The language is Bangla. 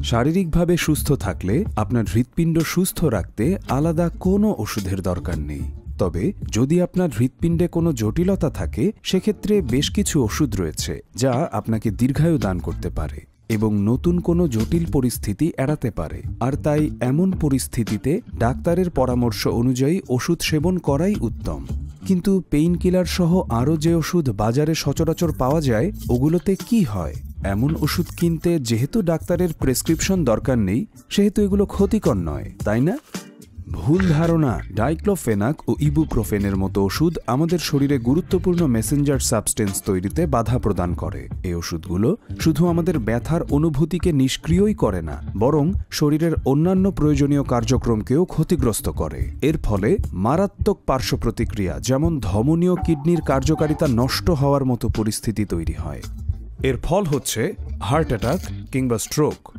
শারীরিকভাবে সুস্থ থাকলে আপনার হৃৎপিণ্ড সুস্থ রাখতে আলাদা কোনো ওষুধের দরকার নেই। তবে যদি আপনার হৃৎপিণ্ডে কোনো জটিলতা থাকে, সেক্ষেত্রে বেশ কিছু ওষুধ রয়েছে যা আপনাকে দীর্ঘায়ু দান করতে পারে এবং নতুন কোনো জটিল পরিস্থিতি এড়াতে পারে। আর তাই এমন পরিস্থিতিতে ডাক্তারের পরামর্শ অনুযায়ী ওষুধ সেবন করাই উত্তম। কিন্তু পেইন কিলার সহ আরও যে ওষুধ বাজারে সচরাচর পাওয়া যায়, ওগুলোতে কি হয়? এমন ওষুধ কিনতে যেহেতু ডাক্তারের প্রেসক্রিপশন দরকার নেই, সেহেতু এগুলো ক্ষতিকর নয়, তাই না? ভুল ধারণা। ডাইক্লোফেনাক ও ইবুপ্রোফেনের মতো ওষুধ আমাদের শরীরে গুরুত্বপূর্ণ মেসেঞ্জার সাবস্টেন্স তৈরিতে বাধা প্রদান করে। এই ওষুধগুলো শুধু আমাদের ব্যথার অনুভূতিকে নিষ্ক্রিয়ই করে না, বরং শরীরের অন্যান্য প্রয়োজনীয় কার্যক্রমকেও ক্ষতিগ্রস্ত করে। এর ফলে মারাত্মক পার্শ্ব প্রতিক্রিয়া, যেমন ধমনী ও কিডনির কার্যকারিতা নষ্ট হওয়ার মতো পরিস্থিতি তৈরি হয়। এর ফল হচ্ছে হার্ট অ্যাটাক কিংবা স্ট্রোক।